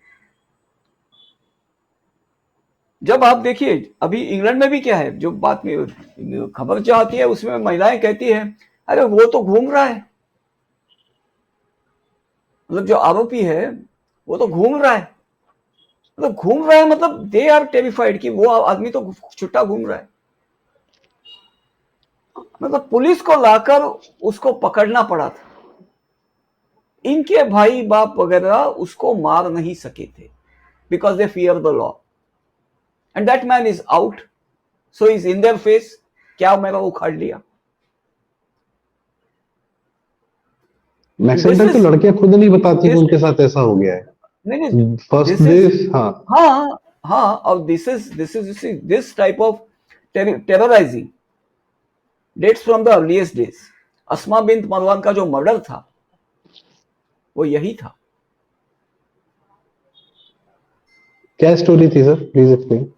Speaker 2: जब आप देखिए अभी इंग्लैंड में भी क्या है, जो बात में खबर जो आती है उसमें महिलाएं कहती है, अरे वो तो घूम रहा है, मतलब जो आरोपी है वो तो घूम रहा है, मतलब घूम रहा है, मतलब दे आर टेरिफाइड कि वो आदमी तो छुट्टा घूम रहा है। मतलब पुलिस को लाकर उसको पकड़ना पड़ा था, इनके भाई बाप वगैरह उसको मार नहीं सके थे, because they fear the law, and that man is out, so is in their face, क्या मेरा उखाड़ लिया। एंड
Speaker 1: मैक्सिमम
Speaker 2: दिस
Speaker 1: टाइम तो
Speaker 2: इज
Speaker 1: लड़कियां खुद नहीं बताती कि
Speaker 2: दिस
Speaker 1: उनके साथ ऐसा हो गया
Speaker 2: नहीं नहीं,
Speaker 1: है, फर्स्ट
Speaker 2: दिस इज,
Speaker 1: दिस, हाँ।
Speaker 2: हाँ हाँ, और this is this type of terrorising dates from the earliest days. Asma bin Marwan का जो मर्डर था वो यही था।
Speaker 1: क्या स्टोरी थी sir, please explain.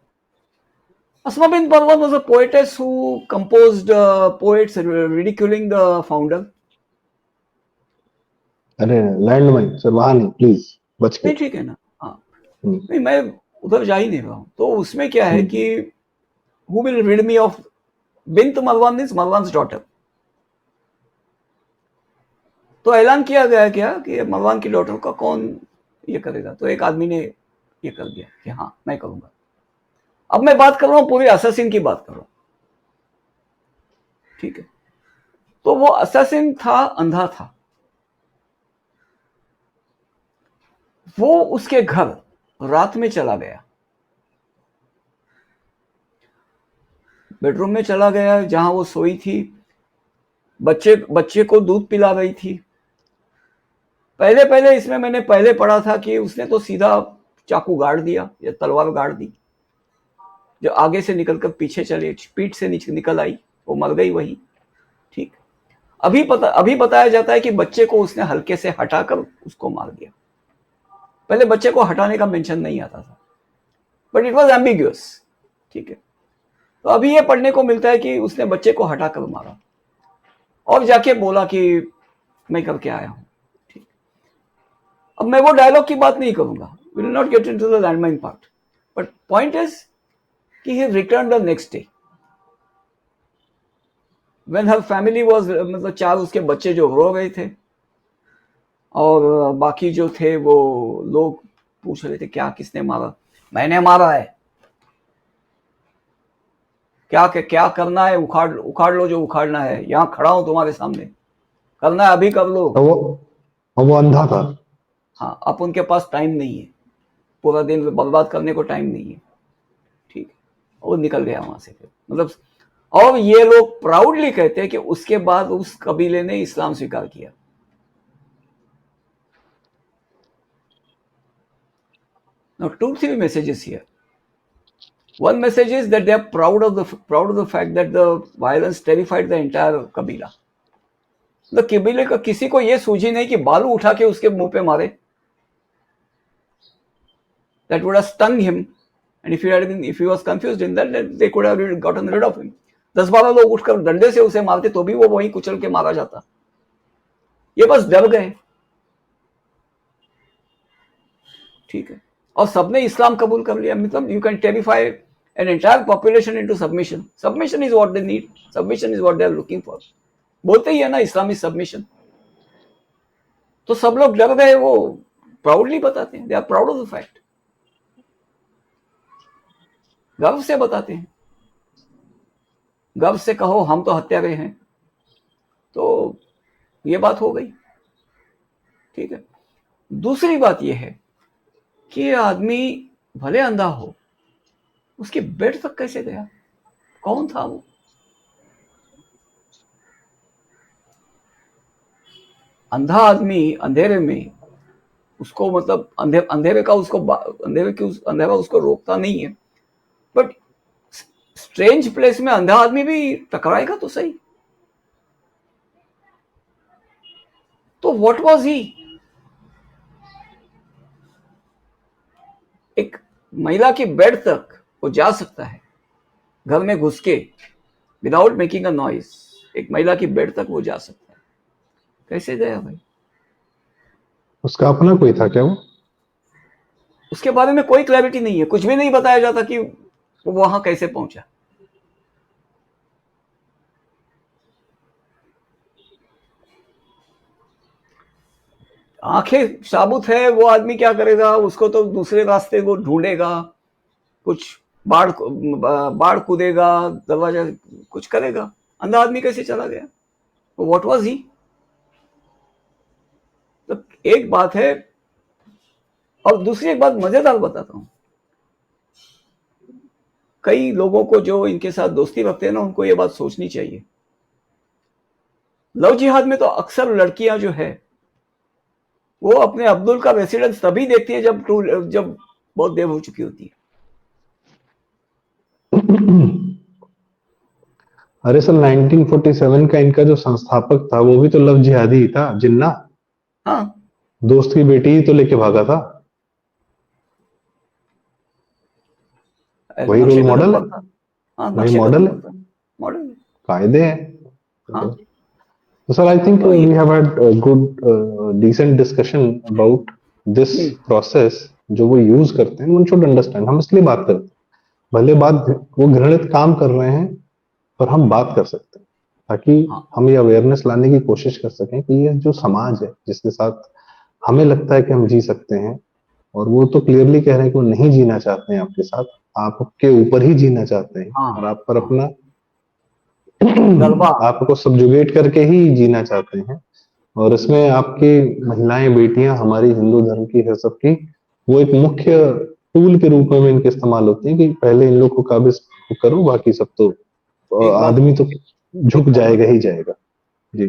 Speaker 2: Asma bin Parwan was a poetess who composed poets ridiculing the founder.
Speaker 1: अरे लैंड माइन सर, वहां नहीं, प्लीज बच के।
Speaker 2: नहीं ठीक है ना, हाँ,
Speaker 1: हम्म,
Speaker 2: नहीं मैं उधर जा ही नहीं रहा हूँ। तो उसमें क्या है
Speaker 1: हम्म।
Speaker 2: कि who will read me of bint Marwan is Marwan daughter. तो ऐलान किया गया क्या कि मरवान की डॉटर का कौन ये करेगा, तो एक आदमी ने ये कर दिया कि हाँ मैं करूंगा। अब मैं बात कर रहा हूँ पूरी असैसिन की बात कर रहा हूँ, ठीक है। तो वो असैसिन था, अंधा था, वो उसके घर रात में चला गया, बेडरूम में चला गया जहां वो सोई थी, बच्चे बच्चे को दूध पिला रही थी। पहले पहले इसमें मैंने पहले पढ़ा था कि उसने तो सीधा चाकू गाड़ दिया या तलवार गाड़ दी, जो आगे से निकलकर पीछे चले, पीठ से निकल आई, वो मर गई वही, ठीक। अभी बताया जाता है कि बच्चे को उसने हल्के से हटाकर उसको मार दिया। पहले बच्चे को हटाने का मेंशन नहीं आता था, बट इट वॉज एम्बिग्यूअस, ठीक है। तो अभी ये पढ़ने को मिलता है कि उसने बच्चे को हटाकर मारा और जाके बोला कि मैं करके आया हूं, ठीक। अब मैं वो डायलॉग की बात नहीं करूंगा, will not get into the landmine part, but point is कि he return the next day when her family was, मतलब चार उसके बच्चे जो रो गए थे और बाकी जो थे वो लोग पूछ रहे थे क्या किसने मारा, मैंने मारा है, क्या करना है, उखाड़ उखाड़ लो जो उखाड़ना है, यहां खड़ा हूं तुम्हारे सामने, करना है अभी कर लो।
Speaker 1: और वो अंधा था।
Speaker 2: हाँ, अब उनके पास टाइम नहीं है, पूरा दिन बर्बाद करने को टाइम नहीं है, ठीक है। वो निकल गया वहां से फिर, मतलब। और ये लोग प्राउडली कहते हैं कि उसके बाद उस कबीले ने इस्लाम स्वीकार किया। Now, two, three messages here. One message is that they are proud of the fact that the violence terrified the entire कबीला। मतलब कबीले का किसी को ये सूझी नहीं कि बालू उठा के उसके मुंह पे मारे, that would have stung him, and if he was confused in that, then they could have gotten rid of him। 10-12 लोग उठकर डंडे से उसे मारते तो भी वो वहीं कुचल के मारा जाता, ये बस डर गए, ठीक है। और सबने इस्लाम कबूल कर लिया, मतलब you can terrify an entire population into submission. Submission is what they need, submission is what they are looking for, बोलते ही है ना इस्लाम इज सबमिशन। तो सब लोग डर गए, वो प्राउडली बताते हैं, they are proud of the fact, गर्व से बताते हैं, गर्व से कहो हम तो हत्यारे हैं। तो ये बात हो गई, ठीक है। दूसरी बात यह है कि आदमी भले अंधा हो, उसके बेड तक कैसे गया, कौन था वो? अंधा आदमी अंधेरे में उसको मतलब अंधेरा उसको रोकता नहीं है, बट स्ट्रेंज प्लेस में अंधा आदमी भी टकराएगा तो सही। तो व्हाट वाज ही? एक महिला की बेड तक वो जा सकता है घर में घुस के, विदाउट मेकिंग अ नॉइज। एक महिला की बेड तक वो जा सकता है। कैसे गया भाई?
Speaker 1: उसका अपना कोई था क्या वो?
Speaker 2: उसके बारे में कोई क्लैरिटी नहीं है, कुछ भी नहीं बताया जाता कि वो वहां कैसे पहुंचा। आंखें साबुत है, वो आदमी क्या करेगा? उसको तो दूसरे रास्ते वो ढूंढेगा, कुछ बाढ़ कूदेगा, दरवाजा कुछ करेगा। अंधा आदमी कैसे चला गया? What was he? तो एक बात है, और दूसरी एक बात मजेदार बताता हूं। कई लोगों को जो इनके साथ दोस्ती रखते हैं ना, उनको ये बात सोचनी चाहिए। लव जिहाद में तो अक्सर लड़कियां जो है वो अपने अब्दुल का रेसिडेंस तभी देखती है जब बहुत देर हो चुकी होती है।
Speaker 1: अरे सर, 1947 का इनका जो संस्थापक था वो भी तो लव जिहादी ही था, जिन्ना।
Speaker 2: हाँ,
Speaker 1: दोस्त की बेटी ही तो लेके भागा था। वही रोल
Speaker 2: नक्शे कदम
Speaker 1: मॉडल है,
Speaker 2: पर था। हाँ,
Speaker 1: वही
Speaker 2: नक्शे कदम
Speaker 1: मॉडल है,
Speaker 2: पर था, मॉडल।
Speaker 1: कायदे हैं।
Speaker 2: हाँ,
Speaker 1: तो सर, आई थिंक
Speaker 2: तो ये
Speaker 1: we have had good decent discussion about this process. जो वो यूज करते हैं, वन शुड अंडरस्टैंड। हम इसलिए बात करते हैं, भले बात वो घृणित काम कर रहे हैं, पर हम बात कर सकते हैं ताकि
Speaker 2: हाँ,
Speaker 1: हम ये अवेयरनेस लाने की कोशिश कर सकें कि ये जो समाज है जिसके साथ हमें लगता है कि हम जी सकते हैं, और वो तो क्लियरली कह रहे हैं कि वो नहीं जीना चाहते हैं आपके साथ, आपके ऊपर ही जीना चाहते हैं,
Speaker 2: हाँ,
Speaker 1: और आप पर
Speaker 2: हाँ,
Speaker 1: अपना
Speaker 2: गलबा।
Speaker 1: आपको सब्जुगेट करके ही जीना चाहते हैं। और इसमें आपकी महिलाएं, बेटियां, हमारी हिंदू धर्म की है सबकी, वो एक मुख्य टूल के रूप में इनके इस्तेमाल होती है कि पहले इन लोग को काबिज करो, बाकी सब तो
Speaker 2: एक बात
Speaker 1: आदमी तो झुक
Speaker 2: एक बात
Speaker 1: जाएगा
Speaker 2: बता,
Speaker 1: ही जाएगा। जी।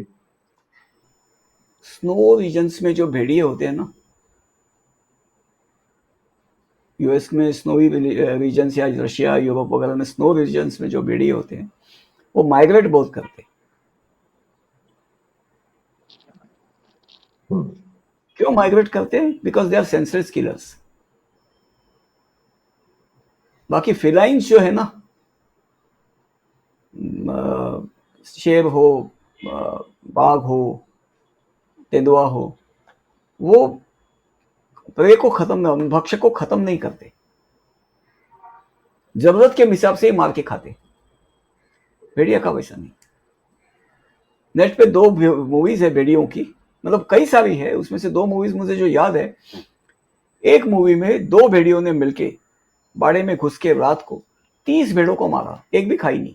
Speaker 2: स्नो रीजन्स में जो भेड़िए होते हैं ना, यूएस में स्नोवी रीजन्स या रशिया, यूरोप वगैरह में स्नो रीजन्स में जो भेड़िए होते हैं, वो माइग्रेट बहुत करते हैं।
Speaker 1: हम्म,
Speaker 2: क्यों माइग्रेट करते हैं? Because they are senseless killers. बाकी फिलाइंस जो है ना, शेर हो, बाघ हो, तेंदुआ हो, वो प्रे को खत्म, भक्ष्य को खत्म नहीं करते, जरूरत के हिसाब से ही मार के खाते। भेड़िया का वैसा नहीं। नेट पे 2 मूवीज है भेड़ियों की, मतलब कई सारी है, उसमें से 2 मूवीज मुझे जो याद है। एक मूवी में 2 भेड़ियों ने मिलके बाड़े में घुस के रात को 30 भेड़ों को मारा, एक भी खाई नहीं।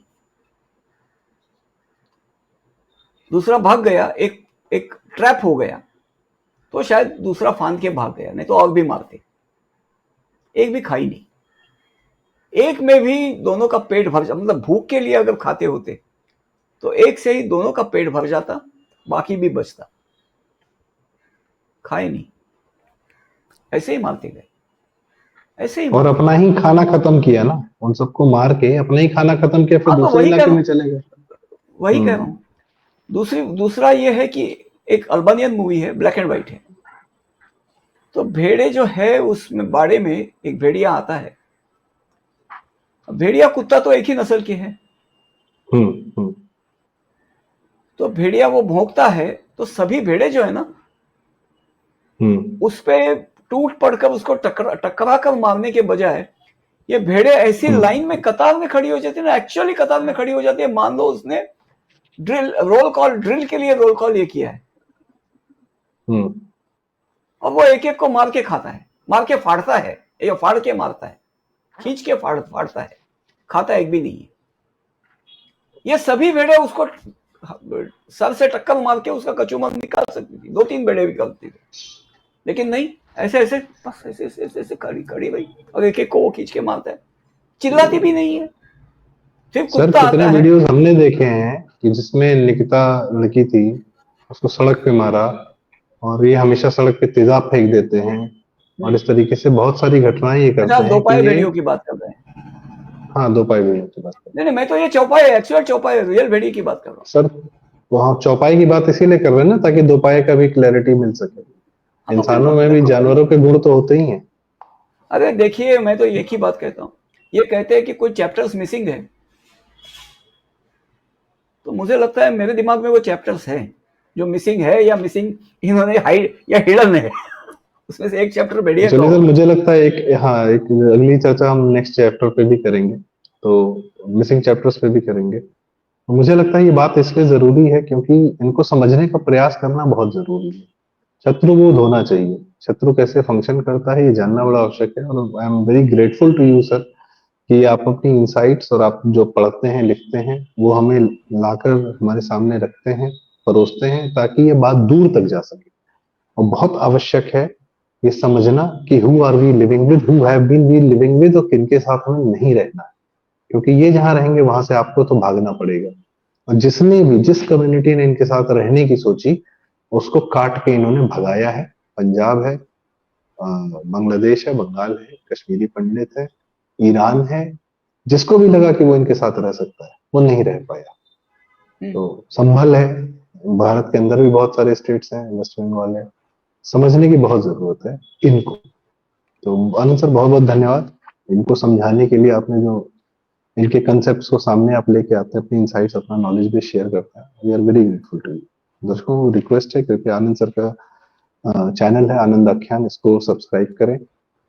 Speaker 2: दूसरा भाग गया, एक एक ट्रैप हो गया, तो शायद दूसरा फांद के भाग गया, नहीं तो और भी मारते। एक भी खाई नहीं। एक में भी दोनों का पेट भर जा, मतलब भूख के लिए अगर खाते होते तो एक से ही दोनों का पेट भर जाता, बाकी भी बचता। खाए नहीं, ऐसे ही मारते गए, ऐसे ही
Speaker 1: और
Speaker 2: मारते
Speaker 1: अपना
Speaker 2: गए।
Speaker 1: ही खाना खत्म किया ना, उन सबको मार के अपना ही खाना खत्म किया, फिर
Speaker 2: हाँ, तो
Speaker 1: दूसरे इलाके में चले गए।
Speaker 2: वही कह रहा हूं। दूसरा ये है कि एक अल्बानियन मूवी है, ब्लैक एंड व्हाइट है। तो भेड़े जो है उसमें बाड़े में एक भेड़िया आता है। भेड़िया कुत्ता तो एक ही नस्ल के हैं।
Speaker 1: हम्म, हम्म,
Speaker 2: तो भेड़िया वो भौंकता है, तो सभी भेड़े जो है ना, उस पे टूट पड़कर उसको टकरा कर मारने के बजाय ये भेड़े ऐसी लाइन में कतार में खड़ी हो जाती है ना, एक्चुअली कतार में खड़ी हो जाती है। मान लो उसने ड्रिल के लिए रोल कॉल ये किया है,
Speaker 1: हम्म,
Speaker 2: और वो एक एक को मार के खाता है, मार के फाड़ता है, ये फाड़ के मारता है, खींच के फाड़ता है, खाता एक भी नहीं है। ये सभी भेड़े उसको सर से टक्कर मार के उसका कचूमर निकाल सकती थी, 2-3 भेड़े भी निकालती थी, लेकिन नहीं, ऐसे ऐसे बस ऐसे ऐसे ऐसे, ऐसे खड़ी खड़ी भाई, और एक एक को वो खींच के मारता है, चिल्लाती भी नहीं है। फिर
Speaker 1: सर,
Speaker 2: कुत्ता
Speaker 1: कितने
Speaker 2: आता है।
Speaker 1: वीडियोस हमने देखे हैं कि जिसमें निकिता लड़की थी, उसको सड़क पे मारा, और ये हमेशा सड़क पे तेजाब फेंक देते हैं और इस तरीके से बहुत सारी घटनाएं ये
Speaker 2: अच्छा,
Speaker 1: करते
Speaker 2: आप दो
Speaker 1: हैं कि
Speaker 2: पाए
Speaker 1: ये,
Speaker 2: भेड़ियों की बात कर रहे हैं?
Speaker 1: हाँ, दो पाई भेड़ियों की बात करें
Speaker 2: नहीं नहीं, मैं तो ये चौपाई, एक्चुअल चौपाई, रियल भेड़िए की बात कर रहा हूँ।
Speaker 1: सर। वो हम चौपाई की बात इसीलिए कर रहे हैं ना, ताकि दो पाए का भी क्लैरिटी मिल सके।
Speaker 2: हाँ तो
Speaker 1: इंसानों
Speaker 2: बिल्कुल
Speaker 1: में भी
Speaker 2: बिल्कुल करिए।
Speaker 1: जानवरों के गुण तो होते ही हैं।
Speaker 2: अरे देखिए, मैं तो एक ही बात कहता हूँ, ये कहते हैं कि कोई चैप्टर्स मिसिंग है, तो मुझे लगता है मेरे दिमाग में वो चैप्टर्स है जो मिसिंग है, या मिसिंग इन्होंने हाइड या हिडन है। उसमें से एक चैप्टर भेड़िया का
Speaker 1: चलिए सर,
Speaker 2: होगा।
Speaker 1: मुझे लगता है एक, हाँ, एक अगली चर्चा हम नेक्स्ट चैप्टर पे भी करेंगे, तो मिसिंग चैप्टर्स पे भी करेंगे। मुझे लगता है ये बात इसलिए जरूरी है क्योंकि इनको समझने का प्रयास करना बहुत जरूरी है। शत्रुबोध होना चाहिए, शत्रु कैसे फंक्शन करता है ये जानना बड़ा आवश्यक है। और I am very grateful to you sir कि आप अपनी इंसाइट्स और आप जो पढ़ते हैं लिखते हैं वो हमें लाकर हमारे सामने रखते हैं, परोसते हैं, ताकि ये बात दूर तक जा सके। और बहुत आवश्यक है ये समझना कि who are we living with, who have been we living with, और किनके साथ हमें नहीं रहना है। क्योंकि ये जहां रहेंगे वहां से आपको तो भागना पड़ेगा। और जिसने भी, जिस कम्युनिटी ने इनके साथ रहने की सोची, उसको काट के इन्होंने भगाया है। पंजाब है, बांग्लादेश है, बंगाल है, कश्मीरी पंडित है, ईरान है, जिसको भी लगा कि वो इनके साथ रह सकता है वो नहीं रह पाया। तो संभल है, भारत के अंदर भी बहुत सारे स्टेट्स हैं, वेस्ट बंगाल है, समझने की बहुत जरूरत है इनको। तो आनंद सर, बहुत बहुत धन्यवाद इनको समझाने के लिए। आपने जो इनके कंसेप्ट्स को सामने आप लेके आते हैं, अपनी इंसाइट्स, अपना नॉलेज भी शेयर करते हैं, we are very grateful to you. दर्शकों को रिक्वेस्ट है, क्योंकि आनंद सर का चैनल है आनंद आख्यान, इसको सब्सक्राइब करें,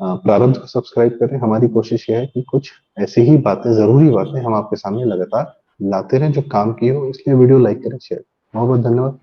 Speaker 1: प्रारंभ को सब्सक्राइब करें। हमारी कोशिश यह है कि कुछ ऐसी ही बातें, जरूरी बातें हम आपके सामने लगातार लाते रहें जो काम की हो। इसलिए वीडियो लाइक करें, शेयर। बहुत बहुत धन्यवाद।